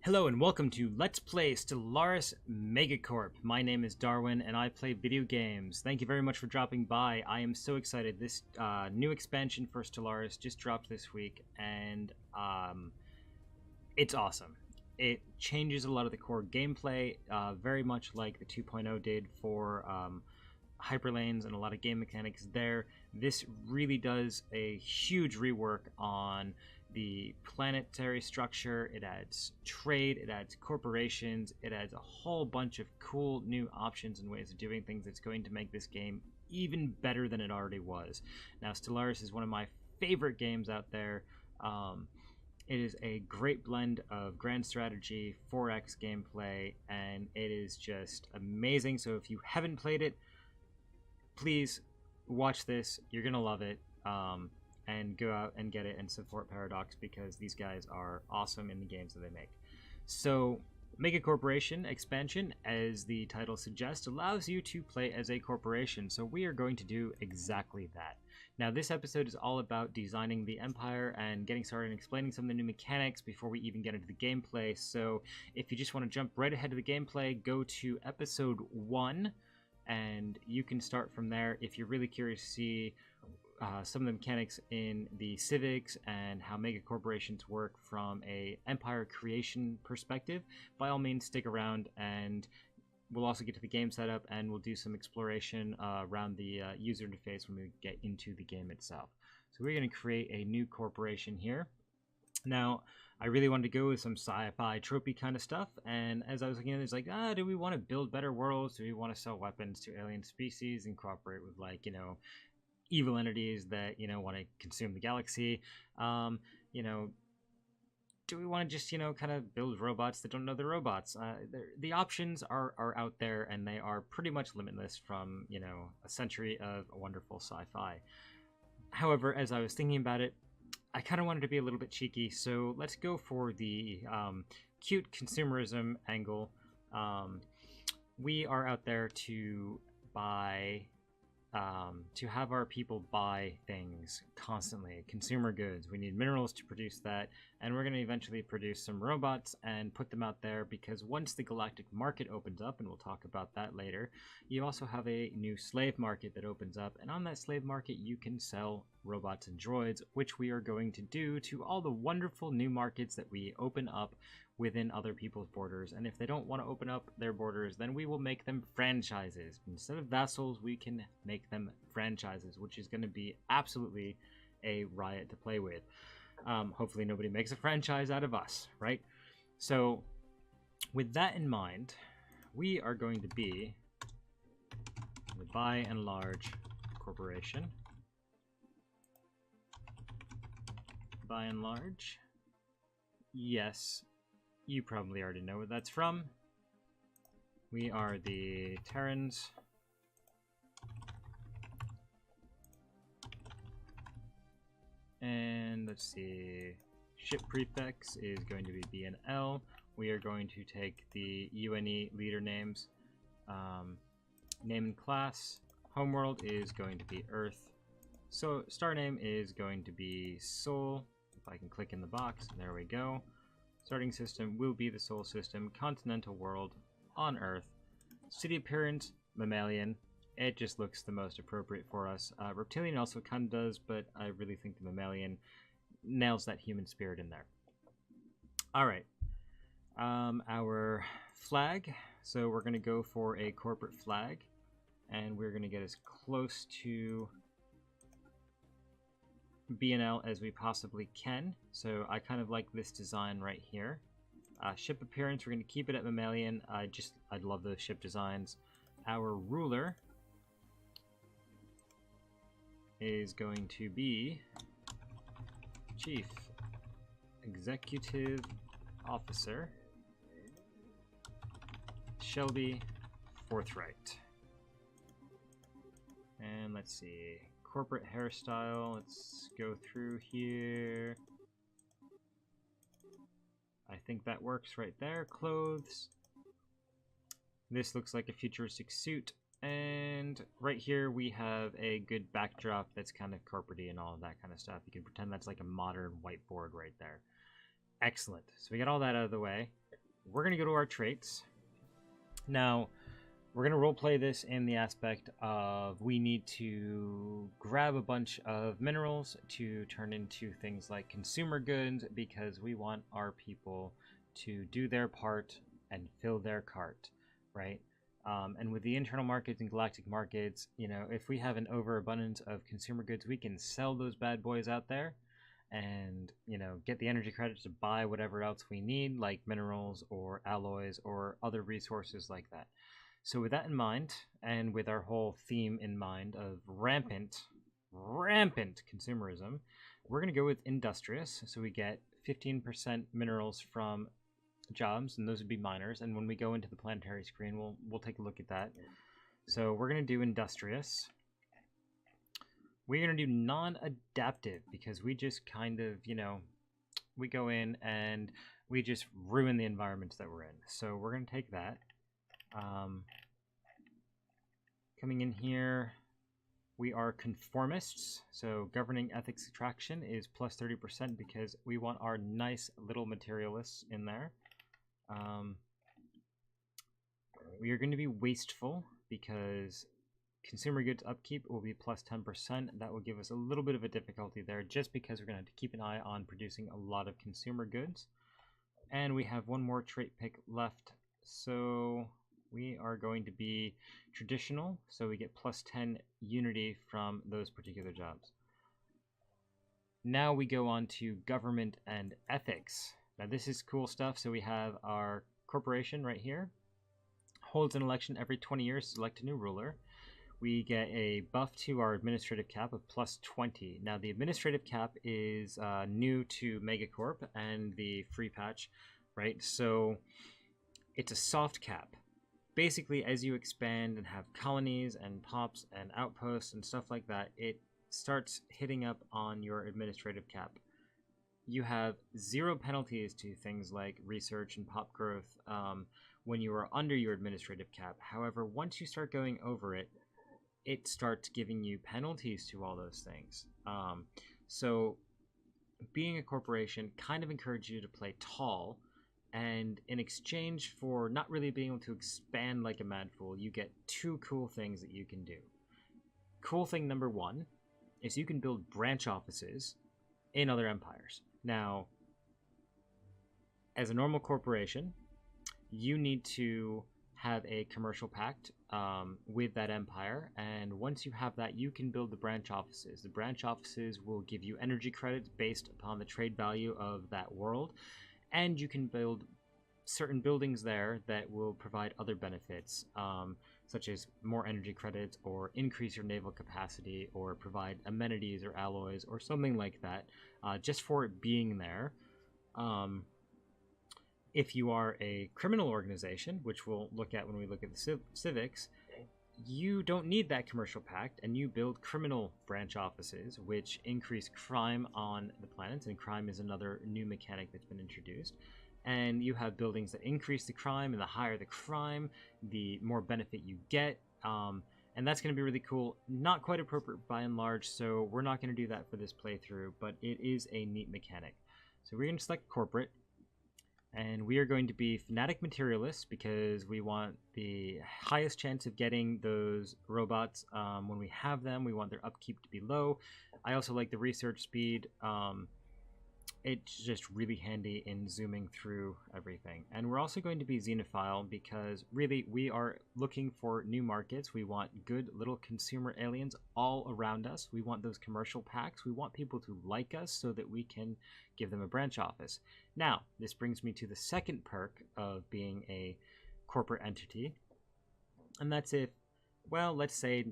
Hello and welcome to Let's Play Stellaris Megacorp. My name is Darwin and I play video games. Thank you very much for dropping by. I am so excited. This new expansion for Stellaris just dropped this week and it's awesome. It changes a lot of the core gameplay, very much like the 2.0 did for hyperlanes and a lot of game mechanics there. This really does a huge rework on the planetary structure. It adds trade, it adds corporations, it adds a whole bunch of cool new options and ways of doing things that's going to make this game even better than it already was. Now, Stellaris is one of my favorite games out there. It is a great blend of grand strategy, 4X gameplay, and it is just amazing. So if you haven't played it, please watch this. You're going to love it. And go out and get it and support Paradox because these guys are awesome in the games that they make. So, Mega Corporation expansion, as the title suggests, allows you to play as a corporation. So we are going to do exactly that. Now, this episode is all about designing the Empire and getting started and explaining some of the new mechanics before we even get into the gameplay. So if you just want to jump right ahead to the gameplay, go to episode 1 and you can start from there. If you're really curious to see some of the mechanics in the civics and how mega corporations work from a empire creation perspective, by all means stick around, and we'll also get to the game setup and we'll do some exploration around the user interface when we get into the game itself. So we're going to create a new corporation here. Now, I really wanted to go with some sci-fi tropey kind of stuff, and as I was looking at it, it's like, do we want to build better worlds? Do we want to sell weapons to alien species and cooperate with, like, evil entities that want to consume the galaxy? Do we want to just kind of build robots that don't know they're robots? The options are out there, and they are pretty much limitless from a century of wonderful sci-fi. However, as I was thinking about it, I kind of wanted to be a little bit cheeky, so let's go for the cute consumerism angle. We are out there to buy to have our people buy things constantly, consumer goods. We need minerals to produce that, and we're going to eventually produce some robots and put them out there, because once the galactic market opens up, and we'll talk about that later, you also have a new slave market that opens up, and on that slave market you can sell robots and droids, which we are going to do to all the wonderful new markets that we open up within other people's borders. And if they don't want to open up their borders, then we will make them franchises. Instead of vassals, we can make them franchises, which is going to be absolutely a riot to play with. Hopefully nobody makes a franchise out of us, right? So with that in mind, we are going to be the by and large corporation. By and large, yes, you probably already know where that's from. We are the Terrans. And let's see, ship prefix is going to be BNL. We are going to take the UNE leader names. Name and class. Homeworld is going to be Earth. So star name is going to be Sol. If I can click in the box, there we go. Starting system will be the Sol system. Continental world on Earth. City appearance, mammalian. It just looks the most appropriate for us. Reptilian also kind of does, but I really think the mammalian nails that human spirit in there. Alright. Our flag. So we're going to go for a corporate flag, and we're going to get as close to BNL as we possibly can. So I kind of like this design right here. Ship appearance, we're going to keep it at mammalian. I love those ship designs. Our ruler is going to be Chief Executive Officer Shelby Forthright. And let's see, corporate hairstyle, let's go through here. I think that works right there. Clothes. This looks like a futuristic suit. And right here we have a good backdrop that's kind of corporate-y and all of that kind of stuff. You can pretend that's like a modern whiteboard right there. Excellent. So we got all that out of the way. we're going to go to our traits. Now, we're going to roleplay this in the aspect of we need to grab a bunch of minerals to turn into things like consumer goods because we want our people to do their part and fill their cart, right? And with the internal markets and galactic markets, you know, if we have an overabundance of consumer goods, we can sell those bad boys out there and, you know, get the energy credits to buy whatever else we need, like minerals or alloys or other resources like that. So with that in mind, and with our whole theme in mind of rampant consumerism, we're going to go with industrious. So we get 15% minerals from jobs, and those would be miners. And when we go into the planetary screen, we'll take a look at that. So we're going to do industrious. We're going to do non-adaptive because we just kind of, you know, we go in and we just ruin the environments that we're in. So we're going to take that. Coming in here, we are conformists. So governing ethics attraction is plus 30% because we want our nice little materialists in there. We are going to be wasteful because consumer goods upkeep will be plus 10%. That will give us a little bit of a difficulty there just because we're going to have to keep an eye on producing a lot of consumer goods. And we have one more trait pick left. So we are going to be traditional. So we get plus 10 unity from those particular jobs. Now we go on to government and ethics. Now this is cool stuff. So we have our corporation right here. Holds an election every 20 years to elect a new ruler. We get a buff to our administrative cap of plus 20. Now, the administrative cap is new to Megacorp and the free patch, right? So it's a soft cap. Basically, as you expand and have colonies and pops and outposts and stuff like that, it starts hitting up on your administrative cap. You have 0 penalties to things like research and pop growth when you are under your administrative cap. However, once you start going over it, it starts giving you penalties to all those things. So being a corporation kind of encourages you to play tall, and in exchange for not really being able to expand like a mad fool, you get 2 cool things that you can do. Cool thing number 1 is you can build branch offices in other empires. Now, as a normal corporation, you need to have a commercial pact with that empire, and once you have that, you can build the branch offices. The branch offices will give you energy credits based upon the trade value of that world, and you can build certain buildings there that will provide other benefits, such as more energy credits or increase your naval capacity or provide amenities or alloys or something like that, just for it being there. If you are a criminal organization, which we'll look at when we look at the civics, you don't need that commercial pact, and you build criminal branch offices, which increase crime on the planets, and crime is another new mechanic that's been introduced. And you have buildings that increase the crime, and the higher the crime, the more benefit you get. And that's going to be really cool. Not quite appropriate by and large, so we're not going to do that for this playthrough, but it is a neat mechanic. So we're going to select corporate. And we are going to be fanatic materialists because we want the highest chance of getting those robots when we have them. We want their upkeep to be low. I also like the research speed. It's just really handy in zooming through everything. And we're also going to be xenophile because really we are looking for new markets. We want good little consumer aliens all around us. We want those commercial packs. We want people to like us so that we can give them a branch office. Now, this brings me to the second perk of being a corporate entity. And that's if, well, let's say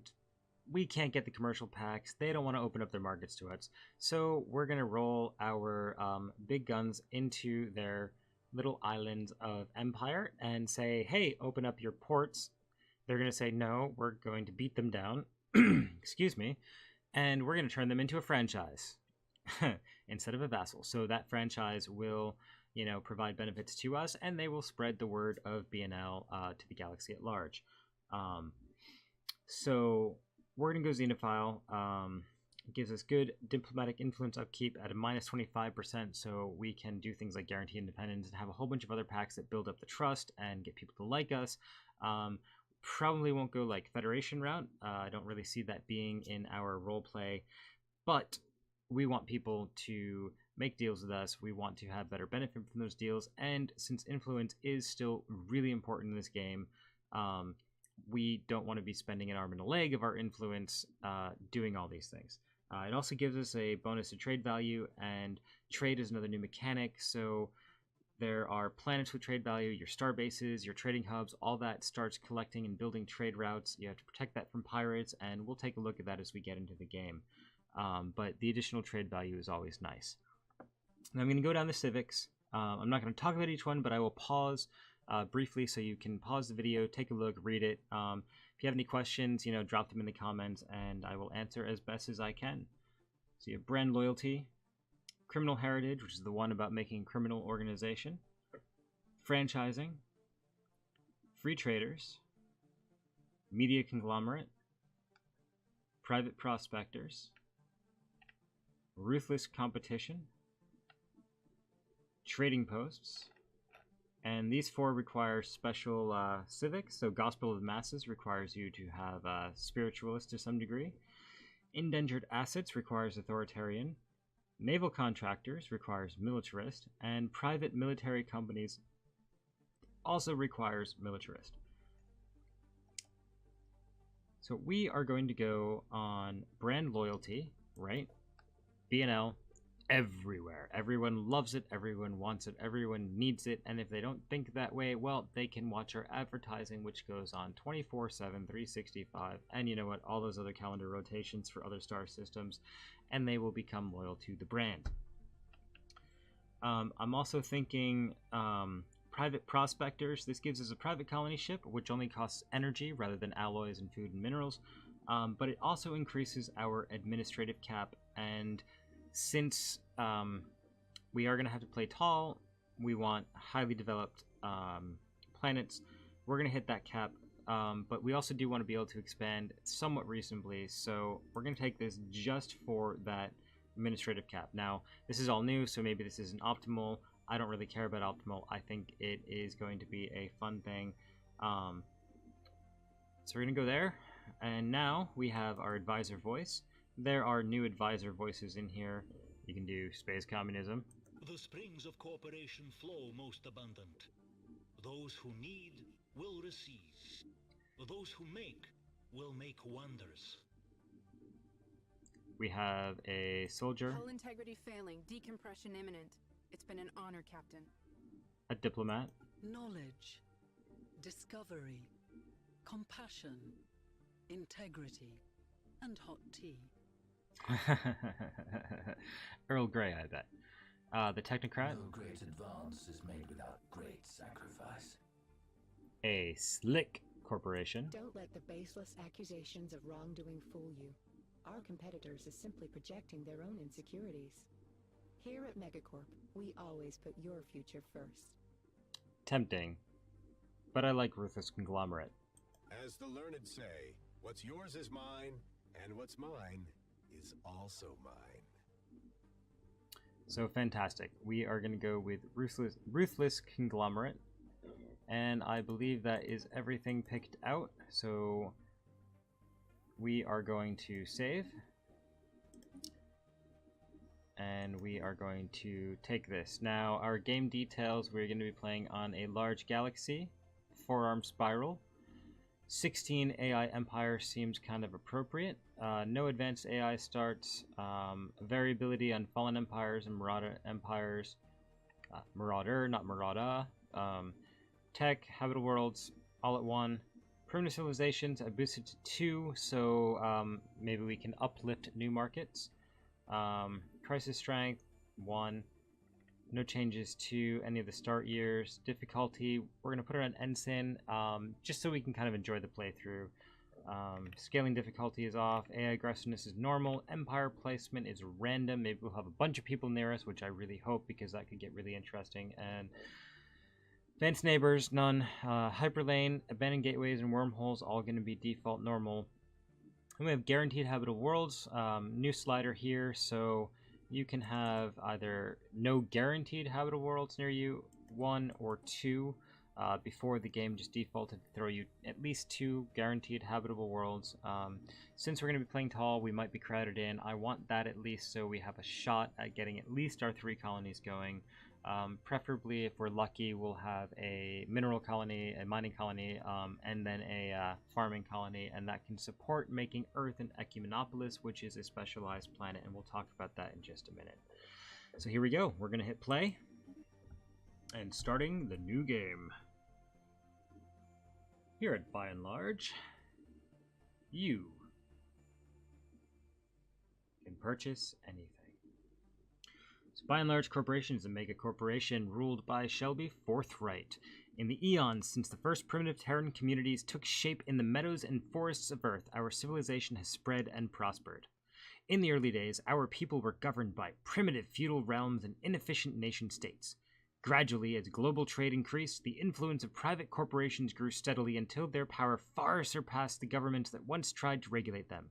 we can't get the commercial packs. They don't want to open up their markets to us. So we're going to roll our big guns into their little islands of empire and say, hey, open up your ports. They're going to say, no, we're going to beat them down. Excuse me. And we're going to turn them into a franchise instead of a vassal. So that franchise will, you know, provide benefits to us, and they will spread the word of BNL to the galaxy at large. So we're going to go xenophile. It gives us good diplomatic influence upkeep at a minus 25%, so we can do things like guarantee independence and have a whole bunch of other packs that build up the trust and get people to like us. Probably won't go like Federation route. I don't really see that being in our roleplay, but we want people to make deals with us. We want to have better benefit from those deals, and since influence is still really important in this game, we don't want to be spending an arm and a leg of our influence doing all these things. It also gives us a bonus to trade value, and trade is another new mechanic. So there are planets with trade value, your star bases, your trading hubs, all that starts collecting and building trade routes. You have to protect that from pirates, and we'll take a look at that as we get into the game. But the additional trade value is always nice. Now I'm going to go down the civics. I'm not going to talk about each one, but I will pause briefly so you can pause the video, take a look, read it. If you have any questions, drop them in the comments, and I will answer as best as I can. So you have brand loyalty, criminal heritage, which is the one about making criminal organization, franchising, free traders, media conglomerate, private prospectors, ruthless competition, trading posts, and these 4 require special civics. So Gospel of the Masses requires you to have spiritualist to some degree. Endangered Assets requires authoritarian. Naval Contractors requires militarist. And private military companies also requires militarist. So we are going to go on brand loyalty, right? B&L. Everywhere. Everyone loves it, everyone wants it, everyone needs it, and if they don't think that way, well, they can watch our advertising, which goes on 24/7, 365, and you know what, all those other calendar rotations for other star systems, and they will become loyal to the brand. I'm also thinking private prospectors. This gives us a private colony ship, which only costs energy rather than alloys and food and minerals, but it also increases our administrative cap, and since we are going to have to play tall, we want highly developed planets, we're going to hit that cap, but we also do want to be able to expand somewhat reasonably, so we're going to take this just for that administrative cap. Now, this is all new, so maybe this isn't optimal. I don't really care about optimal. I think it is going to be a fun thing. So we're going to go there, and now we have our advisor voice. There are new advisor voices in here. You can do space communism. The springs of cooperation flow most abundant. Those who need will receive. Those who make will make wonders. We have a soldier. Hull integrity failing. Decompression imminent. It's been an honor, Captain. A diplomat. Knowledge, discovery, compassion, integrity, and hot tea. Earl Grey, I bet. The technocrat. No great advance is made without great sacrifice. A slick corporation. Don't let the baseless accusations of wrongdoing fool you. Our competitors are simply projecting their own insecurities. Here at Megacorp, we always put your future first. Tempting, but I like ruthless conglomerate. As the learned say, what's yours is mine, and what's mine is also mine. So fantastic. We are going to go with ruthless conglomerate, and I believe that is everything picked out. So we are going to save, and we are going to take this. Now, our game details, we're going to be playing on a large galaxy, 4-arm spiral. 16 AI Empire seems kind of appropriate. No advanced AI starts. Variability on Fallen Empires and Marauder Empires. Marauder, not Marauda. Tech, Habitable Worlds, all at 1. Primitive Civilizations, I boosted to 2, so maybe we can uplift new markets. Crisis Strength, 1. No changes to any of the start years. Difficulty, we're going to put it on Ensign, just so we can kind of enjoy the playthrough. Scaling difficulty is off. AI aggressiveness is normal. Empire placement is random. Maybe we'll have a bunch of people near us, which I really hope, because that could get really interesting. And advanced neighbors, none. Hyperlane, abandoned gateways, and wormholes, all going to be default normal. And we have guaranteed habitable worlds. New slider here, so you can have either no guaranteed habitable worlds near you, 1 or 2. Before the game just defaulted to throw you at least 2 guaranteed habitable worlds. Since we're going to be playing tall, we might be crowded in. I want that at least so we have a shot at getting at least our 3 colonies going. Preferably, if we're lucky, we'll have a mineral colony, a mining colony, and then a farming colony, and that can support making Earth an ecumenopolis, which is a specialized planet, and we'll talk about that in just a minute. So here we go. We're going to hit play, and starting the new game. Here at By and Large, you can purchase anything. So By and Large Corporation is a mega corporation ruled by Shelby Forthright. In the eons since the first primitive Terran communities took shape in the meadows and forests of Earth, our civilization has spread and prospered. In the early days, our people were governed by primitive feudal realms and inefficient nation-states. Gradually, as global trade increased, the influence of private corporations grew steadily until their power far surpassed the governments that once tried to regulate them.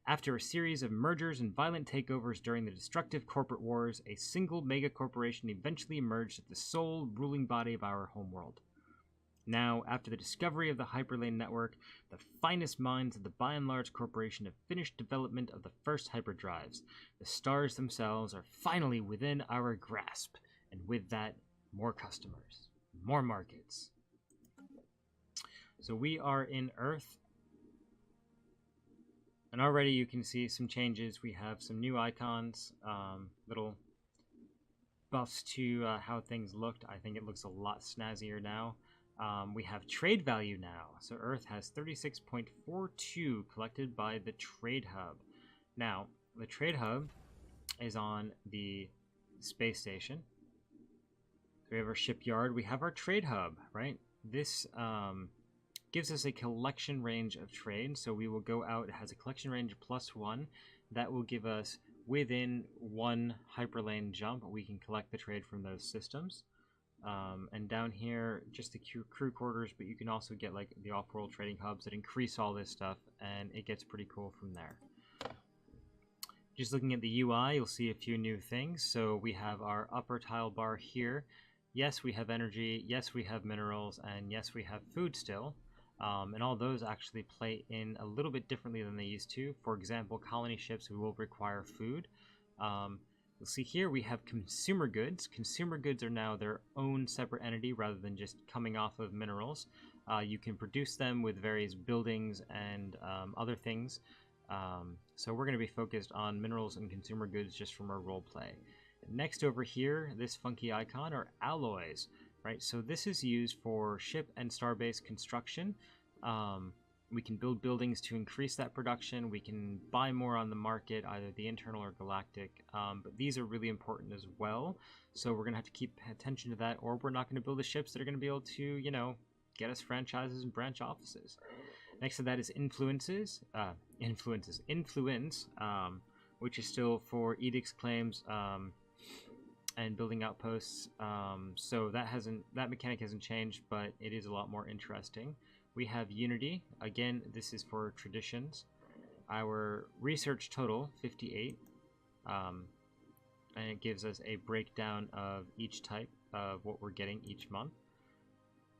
After a series of mergers and violent takeovers during the destructive corporate wars, a single mega-corporation eventually emerged as the sole ruling body of our homeworld. Now, after the discovery of the Hyperlane Network, the finest minds of the By and Large Corporation have finished development of the first hyperdrives. The stars themselves are finally within our grasp, and with that, more customers, more markets. So we are in Earth, and already you can see some changes. We have some new icons, little buffs to how things looked. I think it looks a lot snazzier now. We have trade value now. So Earth has 36.42 collected by the Trade Hub. Now, the Trade Hub is on the space station. We have our shipyard. We have our trade hub, right? This gives us a collection range of trade. So we will go out. It has a collection range of +1. That will give us within 1 hyperlane jump. We can collect the trade from those systems. And down here, just the crew quarters, but you can also get like the off-world trading hubs that increase all this stuff, and it gets pretty cool from there. Just looking at the UI, you'll see a few new things. So we have our upper tile bar here. Yes, we have energy, yes, we have minerals, and yes, we have food still. And all those actually play in a little bit differently than they used to. For example, colony ships will require food. You'll see here we have consumer goods. Consumer goods are now their own separate entity rather than just coming off of minerals. You can produce them with various buildings and other things. So we're going to be focused on minerals and consumer goods just from our role play. Next over here, this funky icon are alloys, right? So this is used for ship and starbase construction. We can build buildings to increase that production. We can buy more on the market, either the internal or galactic. But these are really important as well. So we're going to have to keep attention to that, or we're not going to build the ships that are going to be able to, you know, get us franchises and branch offices. Next to that is influence, which is still for edicts, claims, and building outposts. So that mechanic hasn't changed, but it is a lot more interesting. We have unity. Again, this is for traditions. Our research total, 58. And it gives us a breakdown of each type of what we're getting each month.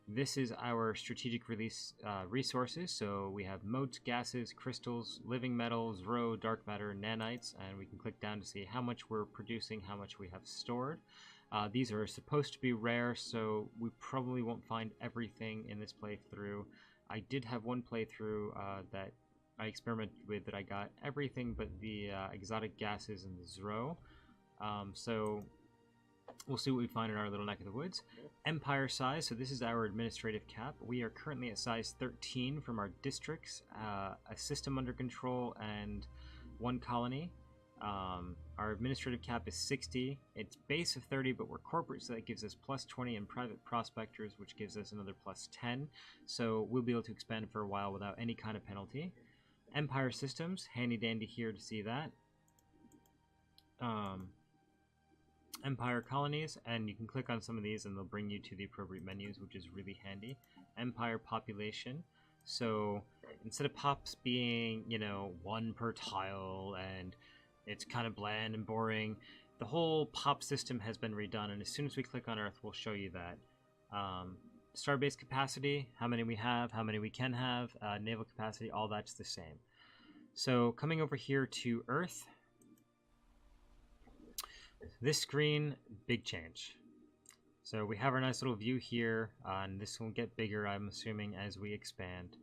This is our strategic release resources. So we have motes, gases, crystals, living metals, Rho, dark matter, nanites, and we can click down to see how much we're producing, how much we have stored. These are supposed to be rare, so we probably won't find everything in this playthrough. I did have one playthrough that I experimented with that I got everything but the exotic gases and the Zro. So we'll see what we find in our little neck of the woods. Empire size, so this is our administrative cap. We are currently at size 13 from our districts, a system under control, and 1 colony. Our administrative cap is 60. It's base of 30, but we're corporate, so that gives us +20, and private prospectors, which gives us another +10. So we'll be able to expand for a while without any kind of penalty. Empire systems, handy dandy here to see that. Empire colonies, and you can click on some of these and they'll bring you to the appropriate menus, which is really handy. Empire population. So instead of pops being, you know, one per tile and it's kind of bland and boring, the whole pop system has been redone, and as soon as we click on Earth, we'll show you that. Starbase capacity, how many we have, how many we can have, naval capacity, all that's the same. So coming over here to Earth, this screen, big change. So we have our nice little view here, and this will get bigger, I'm assuming, as we expand.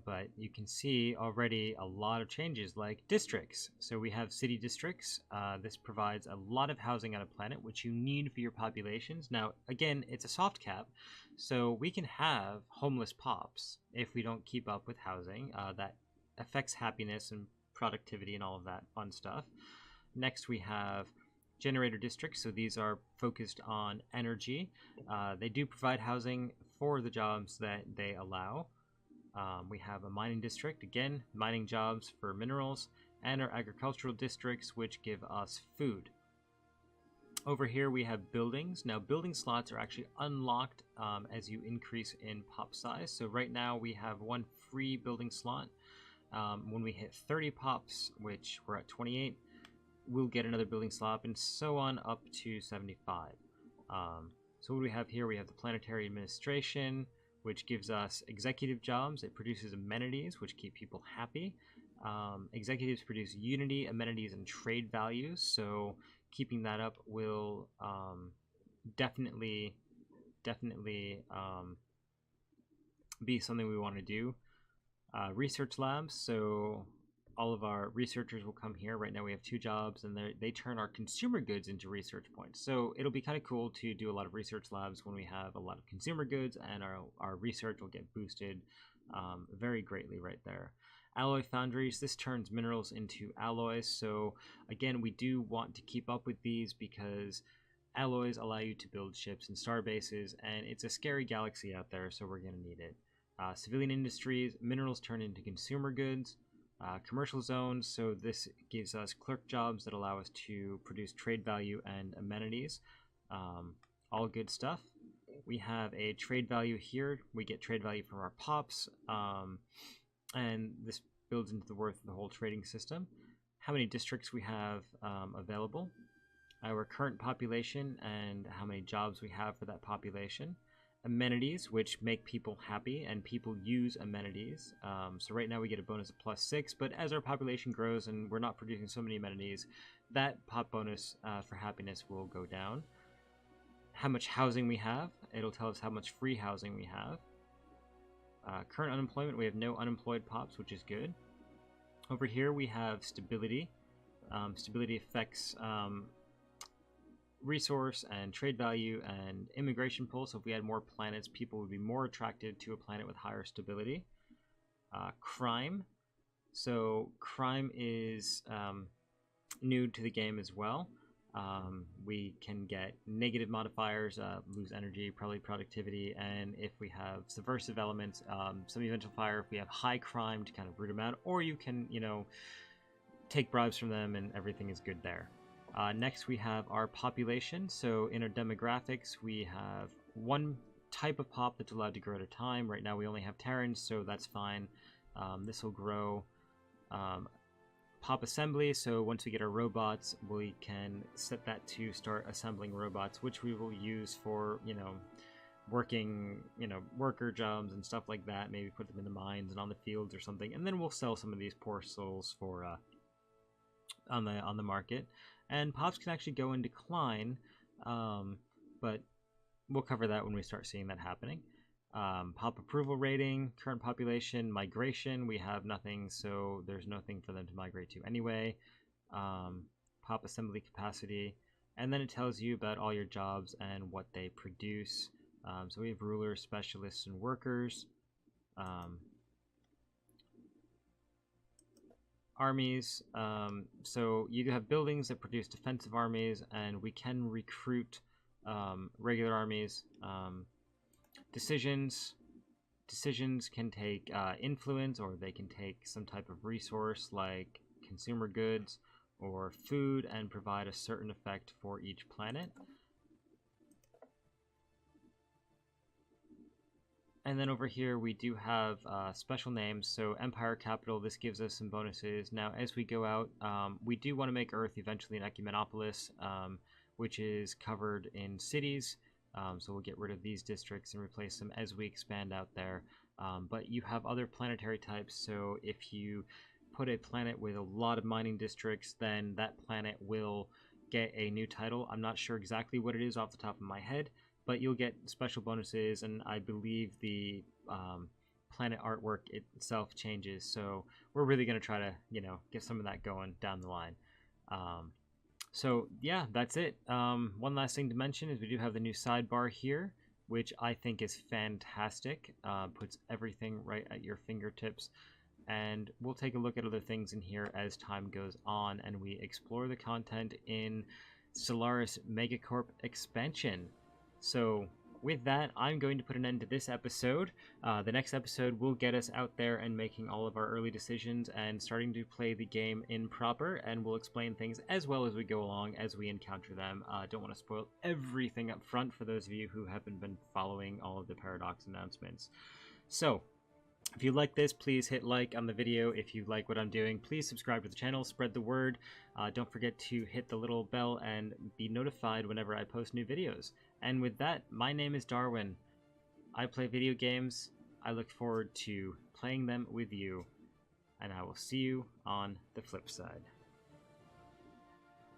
But you can see already a lot of changes, like districts. So we have city districts. This provides a lot of housing on a planet, which you need for your populations. Now, again, it's a soft cap, so we can have homeless pops if we don't keep up with housing. That affects happiness and productivity and all of that fun stuff. Next, we have generator districts. So these are focused on energy. They do provide housing for the jobs that they allow. We have a mining district, again, mining jobs for minerals, and our agricultural districts, which give us food. Over here we have buildings. Now, building slots are actually unlocked as you increase in pop size. So right now we have one free building slot. When we hit 30 pops, which we're at 28, we'll get another building slot, and so on up to 75. So what do we have here? We have the planetary administration, which gives us executive jobs. It produces amenities, which keep people happy. Executives produce unity, amenities, and trade values. So keeping that up will definitely be something we want to do. Research labs. So all of our researchers will come here. Right now we have 2 jobs, and they turn our consumer goods into research points. So it'll be kind of cool to do a lot of research labs when we have a lot of consumer goods, and our research will get boosted very greatly right there. Alloy foundries, this turns minerals into alloys. So again, we do want to keep up with these because alloys allow you to build ships and star bases, and it's a scary galaxy out there, so we're going to need it. Civilian industries, minerals turn into consumer goods. Commercial zones, so this gives us clerk jobs that allow us to produce trade value and amenities. All good stuff. We have a trade value here. We get trade value from our pops, and this builds into the worth of the whole trading system. How many districts we have available, our current population, and how many jobs we have for that population. Amenities, which make people happy, and people use amenities. So right now we get a bonus of +6, but as our population grows and we're not producing so many amenities, that pop bonus for happiness will go down. How much housing we have, it'll tell us how much free housing we have. Current unemployment, we have no unemployed pops, which is good. Over here we have stability. Stability affects resource and trade value and immigration pull. So if we had more planets, people would be more attracted to a planet with higher stability. Crime. So crime is new to the game as well. We can get negative modifiers, lose energy, probably productivity, and if we have subversive elements, some eventual fire, if we have high crime to kind of root them out, or you can, you know, take bribes from them and everything is good there. Next, we have our population. So in our demographics, we have one type of pop that's allowed to grow at a time. Right now, we only have Terrans, so that's fine. This will grow. Pop assembly. So once we get our robots, we can set that to start assembling robots, which we will use for, you know, working, you know, worker jobs and stuff like that. Maybe put them in the mines and on the fields or something, and then we'll sell some of these poor souls for on the market. And pops can actually go in decline, but we'll cover that when we start seeing that happening. Pop approval rating, current population, migration, we have nothing, so there's nothing for them to migrate to anyway. Pop assembly capacity, and then it tells you about all your jobs and what they produce. So we have rulers, specialists, and workers. Armies, so you have buildings that produce defensive armies, and we can recruit regular armies. Decisions can take influence, or they can take some type of resource like consumer goods or food and provide a certain effect for each planet. And then over here we do have special names. So Empire Capital, this gives us some bonuses. Now as we go out, we do want to make Earth eventually an Ecumenopolis, which is covered in cities. So we'll get rid of these districts and replace them as we expand out there. But you have other planetary types, so if you put a planet with a lot of mining districts, then that planet will get a new title. I'm not sure exactly what it is off the top of my head, but you'll get special bonuses, and I believe the planet artwork itself changes, so we're really going to try to, get some of that going down the line. So yeah, that's it. One last thing to mention is we do have the new sidebar here, which I think is fantastic. Puts everything right at your fingertips. And we'll take a look at other things in here as time goes on and we explore the content in Stellaris Megacorp expansion. So with that, I'm going to put an end to this episode. The next episode will get us out there and making all of our early decisions and starting to play the game in proper, and we'll explain things as well as we go along as we encounter them. Don't want to spoil everything up front for those of you who haven't been following all of the Paradox announcements. So, if you like this, please hit like on the video. If you like what I'm doing, please subscribe to the channel, spread the word. Don't forget to hit the little bell and be notified whenever I post new videos. And with that, my name is Darwin. I play video games. I look forward to playing them with you. And I will see you on the flip side.